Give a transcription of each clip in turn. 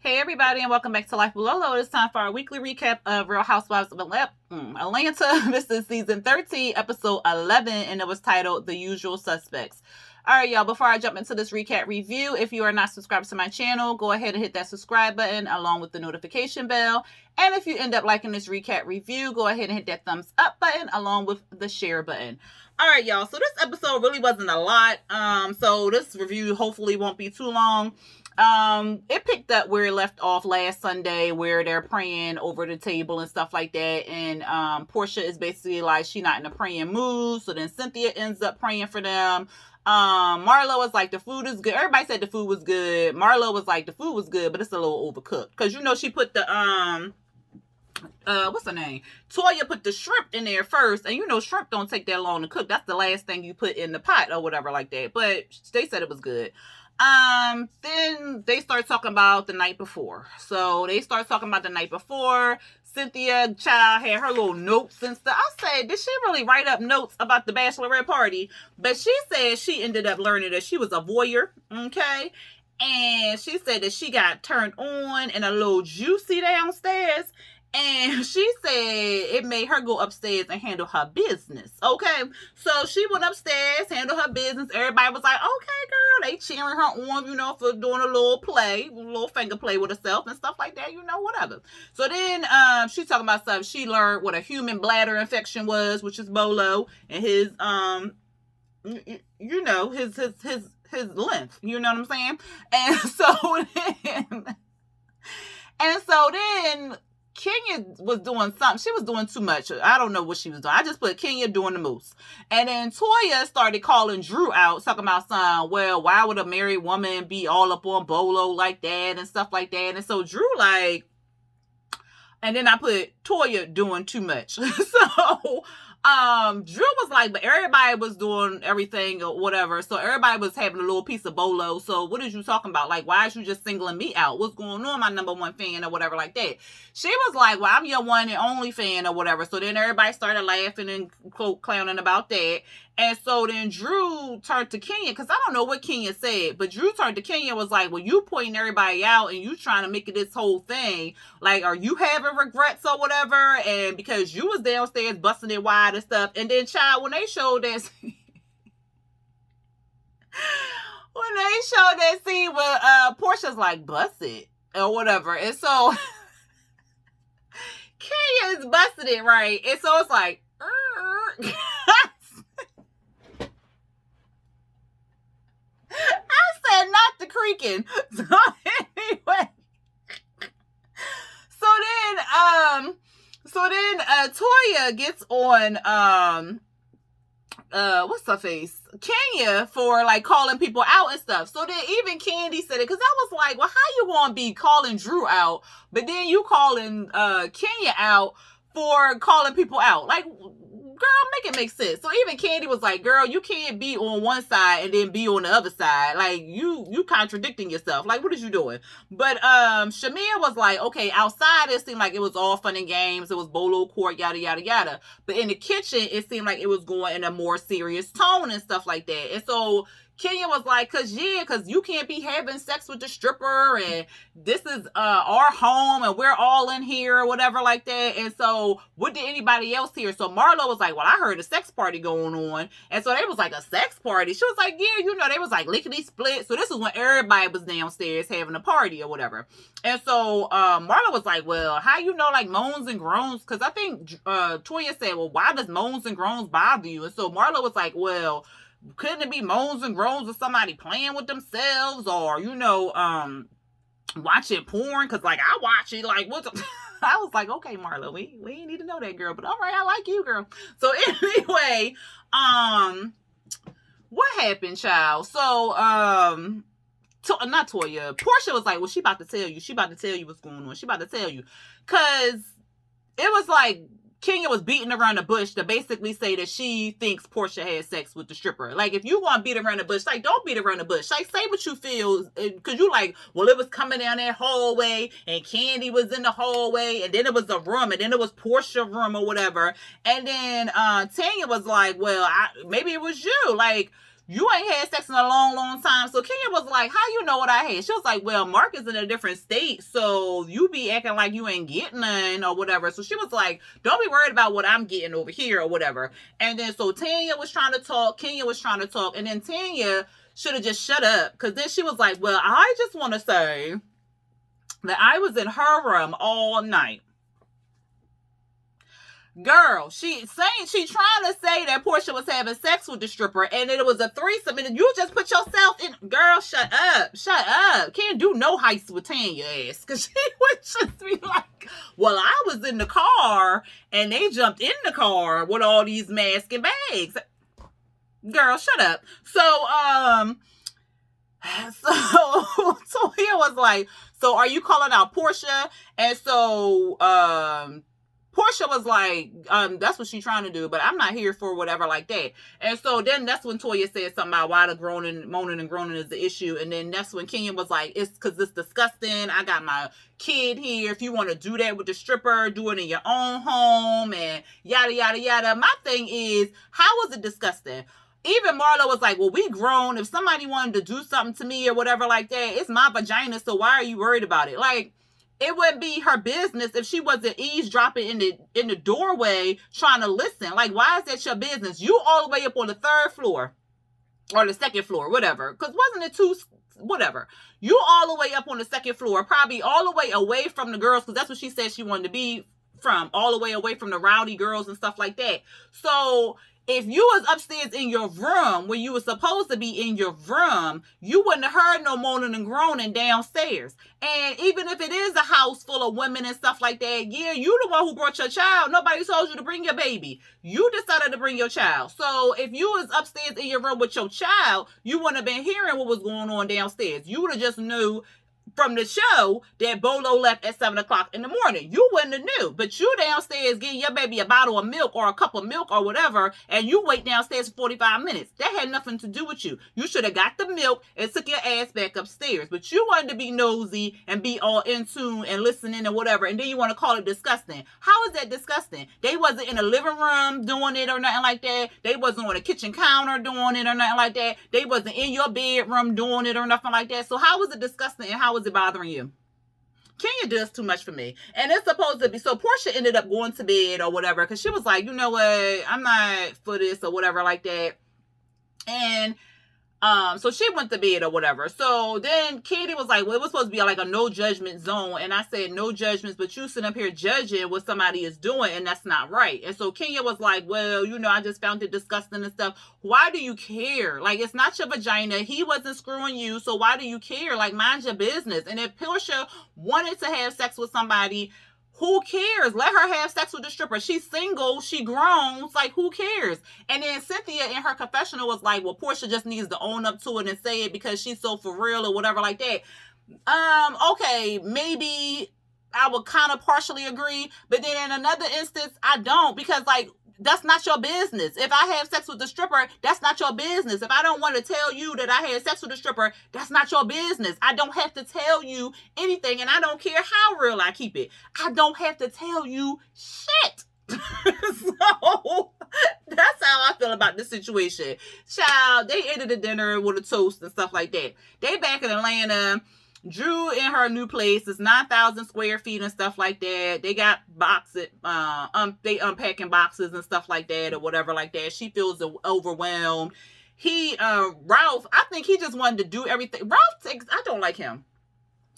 Hey everybody, and welcome back to Life with Lolo. It's time for our weekly recap of Real Housewives of Atlanta. This is season 13, episode 11, and it was titled The Usual Suspects. All right, y'all, before I jump into this recap review, if you are not subscribed to my channel, go ahead and hit that subscribe button along with the notification bell. And if you end up liking this recap review, go ahead and hit that thumbs up button along with the share button. All right, y'all, so this episode really wasn't a lot. So this review hopefully won't be too long. It picked up where it left off last Sunday, where they're praying over the table and stuff like that. And Portia is basically like, she's not in a praying mood. So then Cynthia ends up praying for them. Marlo was like, the food is good. Everybody said the food was good. Marlo was like, the food was good, but it's a little overcooked. Because, she put the, what's her name? Toya put the shrimp in there first. And shrimp don't take that long to cook. That's the last thing you put in the pot or whatever like that. But they said it was good. Then they start talking about the night before. So they start talking about the night before. Cynthia Child had her little notes and stuff. I said, did she really write up notes about the bachelorette party? But she said she ended up learning that she was a voyeur, okay? And she said that she got turned on and a little juicy downstairs. And she said it made her go upstairs and handle her business, okay? So she went upstairs, handled her business. Everybody was like, okay, girl. They cheering her on, for doing a little play, a little finger play with herself and stuff like that, whatever. So then she's talking about stuff. She learned what a human bladder infection was, which is Bolo, and his, his length. You know what I'm saying? And so then Kenya was doing something. She was doing too much. I don't know what she was doing. I just put Kenya doing the moose. And then Toya started calling Drew out, talking about something. Well, why would a married woman be all up on Bolo like that and stuff like that? And so Drew and then I put Toya doing too much. So Drew was like, but everybody was doing everything or whatever. So everybody was having a little piece of Bolo. So what is you talking about? Like, why is you just singling me out? What's going on, my number one fan or whatever like that? She was like, well, I'm your one and only fan or whatever. So then everybody started laughing and quote clowning about that. And so then Drew turned to Kenya, because I don't know what Kenya said, but Drew turned to Kenya and was like, well, you pointing everybody out and you trying to make it this whole thing. Like, are you having regrets or whatever? And because you was downstairs busting it wide and stuff. And then, child, when they showed that scene where Portia's like, bust it or whatever. And so Kenya is busting it, right? And so it's like, I said not the creaking. So anyway. So then Toya gets on what's her face? Kenya for like calling people out and stuff. So then even Candy said it, because I was like, well, how you gonna be calling Drew out, but then you calling Kenya out for calling people out? Like, girl, make it make sense. So even Candy was like, girl, you can't be on one side and then be on the other side. Like, you contradicting yourself. Like, what is you doing? But Shamia was like, okay, outside it seemed like it was all fun and games. It was Bolo court, yada, yada, yada. But in the kitchen, it seemed like it was going in a more serious tone and stuff like that. And so Kenya was like, cause you can't be having sex with the stripper, and this is our home and we're all in here or whatever like that. And so what did anybody else hear? So Marlo was like, well, I heard a sex party going on. And so they was like, a sex party? She was like, yeah, they was like lickety split. So this is when everybody was downstairs having a party or whatever. And so Marlo was like, well, how like moans and groans? Because I think Toya said, well, why does moans and groans bother you? And so Marlo was like, well, couldn't it be moans and groans of somebody playing with themselves, or watching porn? Because like I watch it, like what I was like, okay, Marlo, we ain't need to know that, girl, but all right, I like you, girl. So anyway, what happened, child? So not Toya, Portia was like, well, she about to tell you what's going on. She about to tell you, because it was like Kenya was beating around the bush to basically say that she thinks Portia had sex with the stripper. Like, if you want to beat around the bush, like, don't beat around the bush. Like, say what you feel. Because you like, well, it was coming down that hallway, and Candy was in the hallway, and then it was a room, and then it was Portia's room or whatever. And then Tanya was like, well, maybe it was you. Like, you ain't had sex in a long, long time. So Kenya was like, how you know what I had? She was like, well, Mark is in a different state, so you be acting like you ain't getting none or whatever. So she was like, don't be worried about what I'm getting over here or whatever. And then so Tanya was trying to talk, Kenya was trying to talk, and then Tanya should have just shut up, because then she was like, well, I just want to say that I was in her room all night. Girl, she trying to say that Portia was having sex with the stripper and it was a threesome, and you just put yourself in. Girl, shut up. Can't do no heist with Tanya ass, because she would just be like, well, I was in the car and they jumped in the car with all these masks and bags. Girl, shut up. So he was like, so are you calling out Portia? And so Portia was like, that's what she's trying to do, but I'm not here for whatever like that. And so then that's when Toya said something about why the groaning, moaning and groaning is the issue. And then that's when Kenya was like, it's because it's disgusting. I got my kid here. If you want to do that with the stripper, do it in your own home and yada, yada, yada. My thing is, how was it disgusting? Even Marlo was like, well, we grown. If somebody wanted to do something to me or whatever like that, it's my vagina, so why are you worried about it? Like, it wouldn't be her business if she wasn't eavesdropping in the doorway trying to listen. Like, why is that your business? You all the way up on the 3rd floor or the 2nd floor, whatever. Because wasn't it whatever. You all the way up on the 2nd floor, probably all the way away from the girls, because that's what she said she wanted to be from, all the way away from the rowdy girls and stuff like that. So if you was upstairs in your room when you were supposed to be in your room, you wouldn't have heard no moaning and groaning downstairs. And even if it is a house full of women and stuff like that, yeah, you the one who brought your child. Nobody told you to bring your baby. You decided to bring your child. So if you was upstairs in your room with your child, you wouldn't have been hearing what was going on downstairs. You would have just knew from the show that Bolo left at 7 o'clock in the morning. You wouldn't have knew. But you downstairs getting your baby a bottle of milk or a cup of milk or whatever, and you wait downstairs for 45 minutes. That had nothing to do with you. You should have got the milk and took your ass back upstairs. But you wanted to be nosy and be all in tune and listening and whatever, and then you want to call it disgusting. How is that disgusting? They wasn't in the living room doing it or nothing like that. They wasn't on the kitchen counter doing it or nothing like that. They wasn't in your bedroom doing it or nothing like that. So how was it disgusting and how was it bothering you? Kenya does too much for me. And it's supposed to be, so Portia ended up going to bed or whatever, because she was like, you know what, I'm not for this or whatever like that. And so she went to bed or whatever. So then Katie was like, well, it was supposed to be like a no judgment zone. And I said, no judgments, but you sit up here judging what somebody is doing, and that's not right. And so Kenya was like, well, you know, I just found it disgusting and stuff. Why do you care? Like, it's not your vagina. He wasn't screwing you. So why do you care? Like, mind your business. And if Portia wanted to have sex with somebody, who cares? Let her have sex with the stripper. She's single. She grown. It's like, who cares? And then Cynthia in her confessional was like, well, Portia just needs to own up to it and say it because she's so for real or whatever like that. Okay, maybe I would kind of partially agree. But then in another instance, I don't, because like, that's not your business. If I have sex with the stripper, that's not your business. If I don't want to tell you that I had sex with the stripper, that's not your business. I don't have to tell you anything, and I don't care how real I keep it. I don't have to tell you shit. So that's how I feel about this situation. Child, they ended the dinner with a toast and stuff like that. They back in Atlanta. Drew in her new place is 9,000 square feet and stuff like that. They got boxes, they unpacking boxes and stuff like that or whatever like that. She feels overwhelmed. Ralph, I think he just wanted to do everything. I don't like him.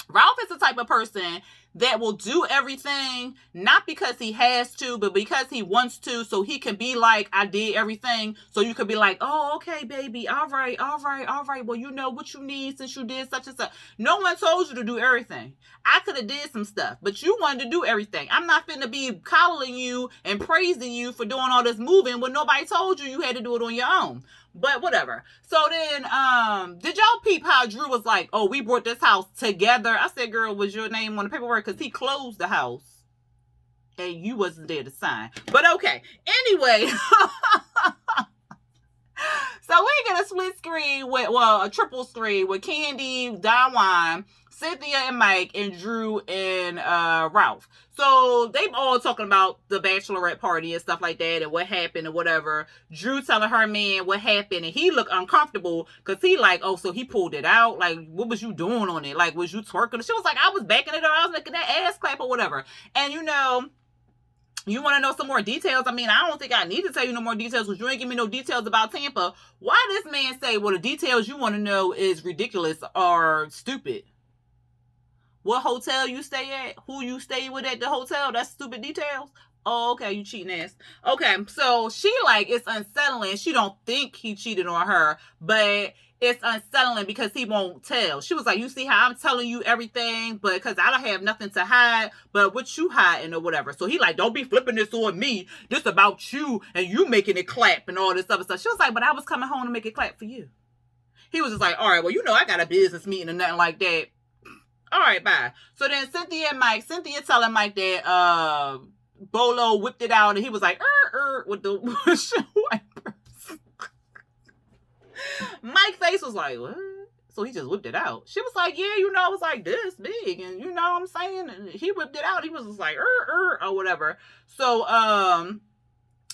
Ralph is the type of person that will do everything, not because he has to, but because he wants to, so he can be like, I did everything. So you could be like, oh, okay, baby. All right. Well, you know what you need since you did such and such. No one told you to do everything. I could have did some stuff, but you wanted to do everything. I'm not finna be coddling you and praising you for doing all this moving when nobody told you had to do it on your own. But whatever. So then, did y'all peep how Drew was like, oh, we brought this house together? I said, girl, was your name on the paperwork? Because he closed the house and you wasn't there to sign. But okay. Anyway. So we get a split screen a triple screen with Candy, Don Juan, Cynthia and Mike and Drew and Ralph. So they all talking about the bachelorette party and stuff like that and what happened and whatever. Drew telling her man what happened and he looked uncomfortable because he like, oh, so he pulled it out. Like, what was you doing on it? Like, was you twerking? She was like, I was backing it up. I was making that ass clap or whatever. And you know, you want to know some more details? I mean, I don't think I need to tell you no more details because you ain't give me no details about Tampa. Why this man say, well, the details you want to know is ridiculous or stupid? What hotel you stay at? Who you stay with at the hotel? That's stupid details. Oh, okay, you cheating ass. Okay, so she like, it's unsettling. She don't think he cheated on her, but it's unsettling because he won't tell. She was like, you see how I'm telling you everything, but because I don't have nothing to hide, but what you hiding or whatever. So he like, don't be flipping this on me. This about you and you making it clap and all this other stuff. She was like, but I was coming home to make it clap for you. He was just like, all right, well, you know, I got a business meeting or nothing like that. All right, bye. So then Cynthia telling Mike that Bolo whipped it out and he was like, with the windshield wipers. Mike's face was like, what? So he just whipped it out. She was like, yeah, you know, it was like this big. And you know what I'm saying? And he whipped it out. He was just like, or whatever. So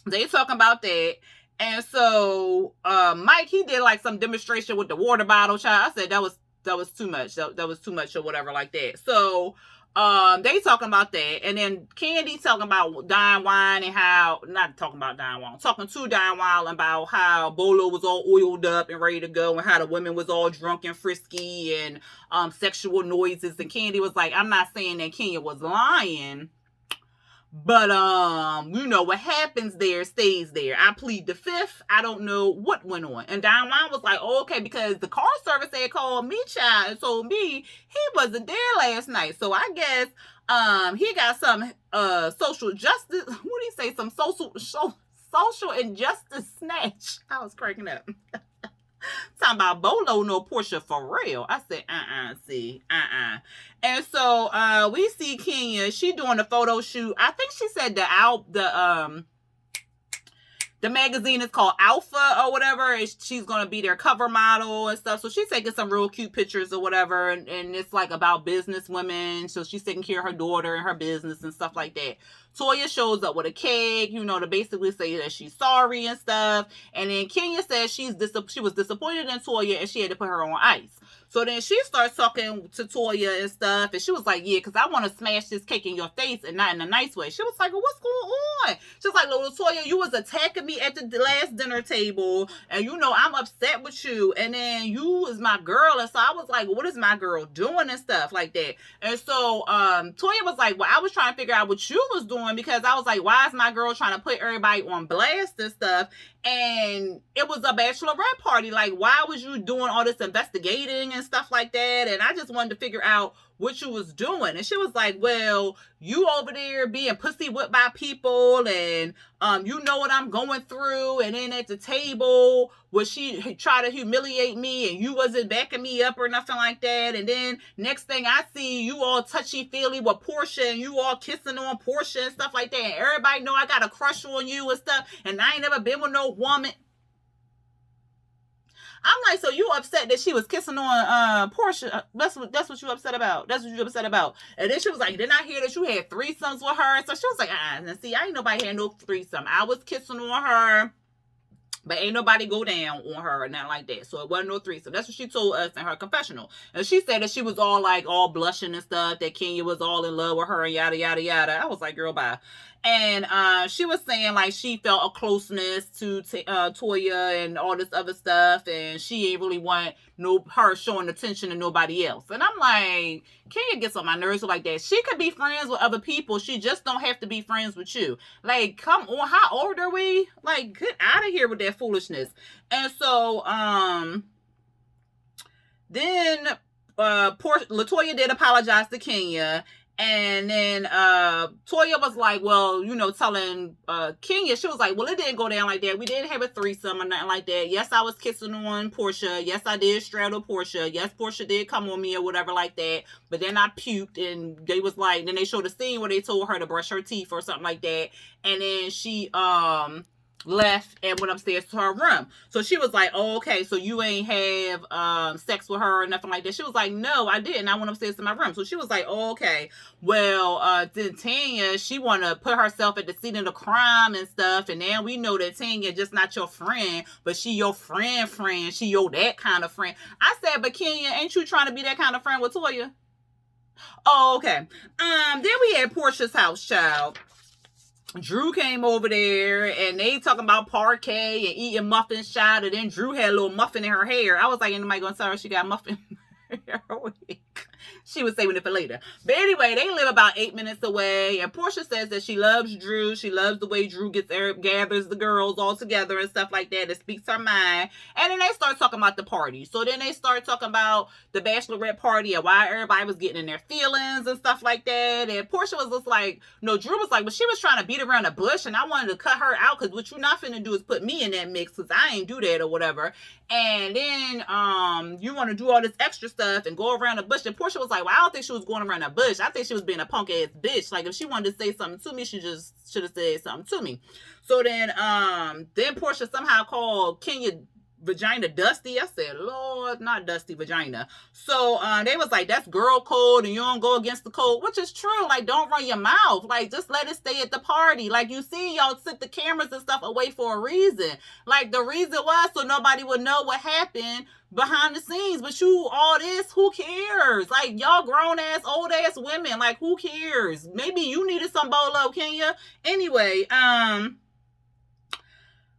they talking about that. And so Mike, he did like some demonstration with the water bottle. Child. I said that was too much. That was too much or whatever like that. So they talking about that. And then Candy talking about Don Juan and how, not talking about Don Juan, talking to Don Juan about how Bolo was all oiled up and ready to go and how the women was all drunk and frisky and sexual noises. And Candy was like, I'm not saying that Kenya was lying, but you know what happens there stays there. I plead the fifth. I don't know what went on. And Don Juan was like, oh, okay, because the car service had called me, child, and told me he wasn't there last night. So I guess he got some social justice. What do you say? Some social injustice snatch. I was cracking up. Talking about Bolo, no Portia for real. I said, And so we see Kenya. She doing a photo shoot. I think she said the magazine is called Alpha or whatever. She's going to be their cover model and stuff. So she's taking some real cute pictures or whatever. And it's like about business women. So she's taking care of her daughter and her business and stuff like that. Toya shows up with a cake, you know, to basically say that she's sorry and stuff. And then Kenya says she was disappointed in Toya and she had to put her on ice. So then she starts talking to Toya and stuff. And she was like, yeah, because I want to smash this cake in your face and not in a nice way. She was like, well, what's going on? She was like, Lolo, Toya, you was attacking me at the last dinner table. And, you know, I'm upset with you. And then you is my girl. And so I was like, well, what is my girl doing and stuff like that? And so Toya was like, well, I was trying to figure out what you was doing because I was like, why is my girl trying to put everybody on blast and stuff? And it was a bachelorette party. Like, why was you doing all this investigating and stuff like that? And I just wanted to figure out what you was doing. And she was like, well, you over there being pussy whipped by people and you know what I'm going through. And then at the table where she tried to humiliate me and you wasn't backing me up or nothing like that. And then next thing I see, you all touchy-feely with Portia and you all kissing on Portia and stuff like that. And everybody know I got a crush on you and stuff. And I ain't never been with no woman. I'm like, so you upset that she was kissing on Portia? That's what you upset about. That's what you upset about. And then she was like, didn't I hear that you had threesomes with her? So she was like, and see, I ain't nobody had no threesome. I was kissing on her, but ain't nobody go down on her or nothing like that. So it wasn't no threesome. That's what she told us in her confessional. And she said that she was all blushing and stuff, that Kenya was all in love with her and yada, yada, yada. I was like, girl, bye. And she was saying like she felt a closeness to Toya and all this other stuff, and she ain't really want her showing attention to nobody else. And I'm like, Kenya gets on my nerves like that. She could be friends with other people. She just don't have to be friends with you. Like, come on, how old are we? Like, get out of here with that foolishness. And so then LaToya did apologize to Kenya. And then Toya was like, well, you know, telling Kenya, she was like, well, it didn't go down like that. We didn't have a threesome or nothing like that. Yes, I was kissing on Portia. Yes, I did straddle Portia. Yes, Portia did come on me or whatever like that. But then I puked and they was like, then they showed a scene where they told her to brush her teeth or something like that. And then she left and went upstairs to her room. So she was like, oh, okay, so you ain't have sex with her or nothing like that. She was like, no, I didn't. I went upstairs to my room. So she was like, oh, okay. Well, then Tanya, she want to put herself at the scene of the crime and stuff. And now we know that Tanya just not your friend, but she your friend. She your that kind of friend. I said, but Kenya, ain't you trying to be that kind of friend with Toya? Oh, okay. Then we had Portia's house, child. Drew came over there and they talking about parquet and eating muffins, child. And then Drew had a little muffin in her hair. I was like, anybody gonna tell her she got muffin in her hair? She was saving it for later. But anyway, they live about 8 minutes away. And Portia says that she loves Drew. She loves the way Drew gathers the girls all together and stuff like that. It speaks her mind. And then they start talking about the party. So then they start talking about the bachelorette party and why everybody was getting in their feelings and stuff like that. And Portia was just like, no, Drew was like, but she was trying to beat around the bush and I wanted to cut her out because what you're not finna do is put me in that mix because I ain't do that or whatever. And then you want to do all this extra stuff and go around the bush. And Portia was like, well, I don't think she was going around the bush. I think she was being a punk ass bitch. Like if she wanted to say something to me, she just should have said something to me. So then Portia somehow called Kenya vagina dusty. I said, Lord, not dusty vagina. So they was like, that's girl code and you don't go against the code, which is true. Like, don't run your mouth. Like, just let it stay at the party. Like, you see, y'all sit the cameras and stuff away for a reason. Like, the reason was so nobody would know what happened behind the scenes. But you, all this, who cares? Like, y'all grown ass, old ass women. Like, who cares? Maybe you needed some bolo, Kenya. Anyway,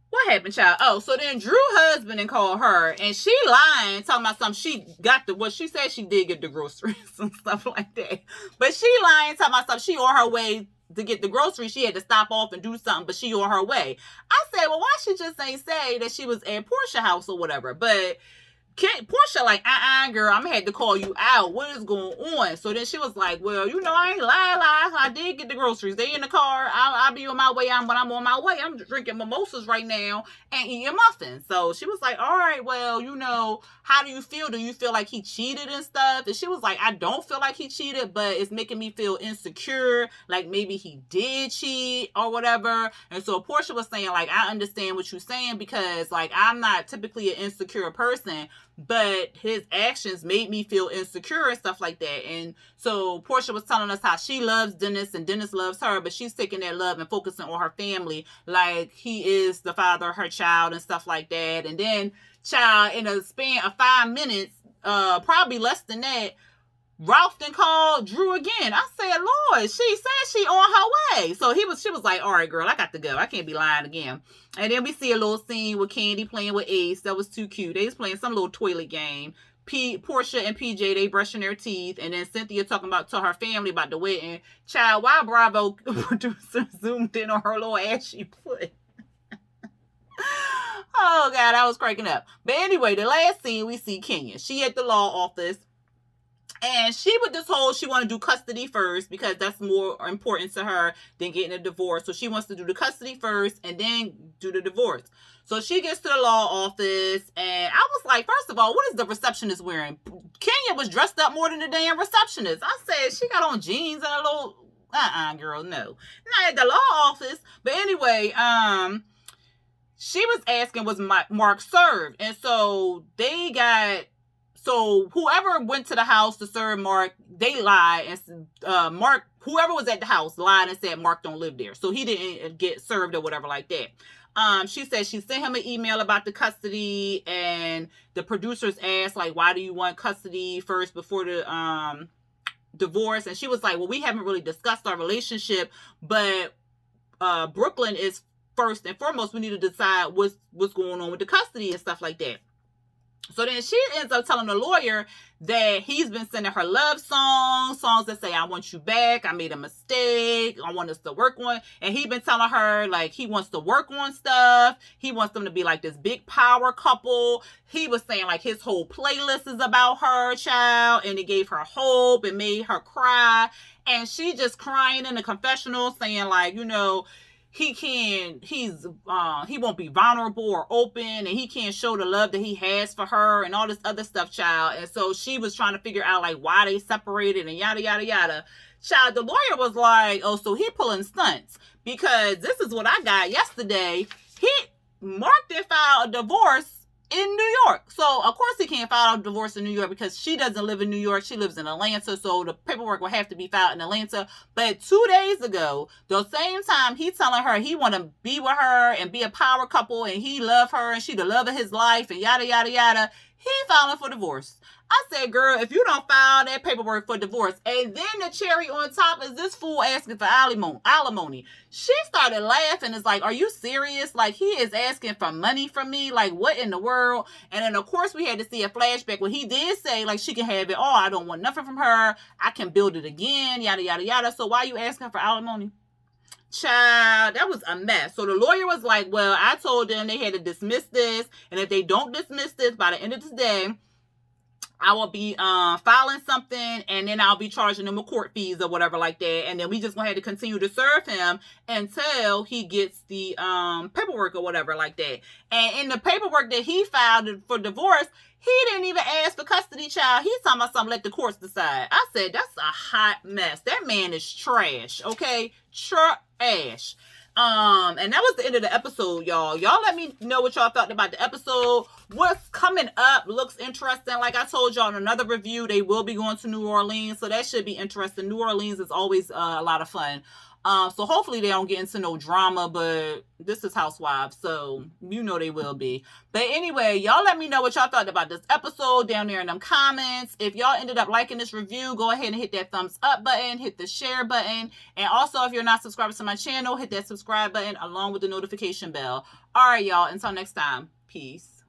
what happened, child? Oh, so then Drew husband and called her, and she lying, talking about something. She got the, what she said she did get the groceries and stuff like that. But she lying, talking about something. She on her way to get the groceries. She had to stop off and do something, but she on her way. I said, well, why she just ain't say that she was at Portia house or whatever? But Portia like, girl, I'm gonna have to call you out. What is going on? So then she was like, well, you know, I ain't lie. I did get the groceries. They in the car. I'll be on my way. When I'm on my way, I'm drinking mimosas right now and eating muffins. So she was like, all right, well, you know, how do you feel? Do you feel like he cheated and stuff? And she was like, I don't feel like he cheated, but it's making me feel insecure. Like maybe he did cheat or whatever. And so Portia was saying, like, I understand what you're saying because, like, I'm not typically an insecure person, but his actions made me feel insecure and stuff like that. And so Portia was telling us how she loves Dennis and Dennis loves her, but she's taking that love and focusing on her family, like he is the father of her child and stuff like that. And then, child, in a span of 5 minutes, probably less than that, Ralph then called Drew again. I said, Lord, she said she on her way. So she was like, all right, girl, I got to go. I can't be lying again. And then we see a little scene with Candy playing with Ace. That was too cute. They was playing some little toilet game. Portia and PJ, they brushing their teeth. And then Cynthia talking to her family about the wedding. Child, why Bravo producer zoomed in on her little ashy foot? Oh, God, I was cracking up. But anyway, the last scene, we see Kenya. She at the law office. And she with this whole, she want to do custody first because that's more important to her than getting a divorce. So she wants to do the custody first and then do the divorce. So she gets to the law office and I was like, first of all, what is the receptionist wearing? Kenya was dressed up more than the damn receptionist. I said, she got on jeans and a little, girl, no. Not at the law office. But anyway, she was asking, was Mark served? And so so whoever went to the house to serve Mark, they lied. And Mark, whoever was at the house, lied and said Mark don't live there. So he didn't get served or whatever like that. She said she sent him an email about the custody. And the producers asked, like, why do you want custody first before the divorce? And she was like, well, we haven't really discussed our relationship. But Brooklyn is first and foremost. We need to decide what's going on with the custody and stuff like that. So then she ends up telling the lawyer that he's been sending her love songs that say, I want you back. I made a mistake. I want us to work on. And he's been telling her, like, he wants to work on stuff. He wants them to be like this big power couple. He was saying, like, his whole playlist is about her, child. And it gave her hope and made her cry. And she just crying in the confessional saying, like, you know, he won't be vulnerable or open and he can't show the love that he has for her and all this other stuff, child. And so she was trying to figure out like why they separated and yada, yada, yada. Child, the lawyer was like, oh, so he pulling stunts because this is what I got yesterday. Mark did file a divorce in New York. So, of course, he can't file a divorce in New York because she doesn't live in New York. She lives in Atlanta. So, the paperwork will have to be filed in Atlanta. But 2 days ago, the same time he telling her he want to be with her and be a power couple and he love her and she the love of his life and yada, yada, yada, he filing for divorce. I said, girl, if you don't file that paperwork for divorce, and then the cherry on top is this fool asking for alimony. She started laughing. It's like, are you serious? Like, he is asking for money from me? Like, what in the world? And then, of course, we had to see a flashback where he did say, like, she can have it all. I don't want nothing from her. I can build it again, yada, yada, yada. So why are you asking for alimony? Child, that was a mess. So the lawyer was like, well, I told them they had to dismiss this. And if they don't dismiss this by the end of this day, I will be filing something and then I'll be charging him with court fees or whatever like that. And then we just gonna have to continue to serve him until he gets the paperwork or whatever like that. And in the paperwork that he filed for divorce, he didn't even ask for custody, child. He's talking about something, let the courts decide. I said, that's a hot mess. That man is trash, okay? Trash. And that was the end of the episode, y'all. Y'all let me know what y'all thought about the episode. What's coming up looks interesting. Like I told y'all in another review, they will be going to New Orleans, so that should be interesting. New Orleans is always a lot of fun. So hopefully they don't get into no drama, but this is Housewives, so you know they will be. But anyway, y'all let me know what y'all thought about this episode down there in them comments. If y'all ended up liking this review, go ahead and hit that thumbs up button, hit the share button, and also if you're not subscribed to my channel, hit that subscribe button along with the notification bell. All right, y'all, until next time, peace.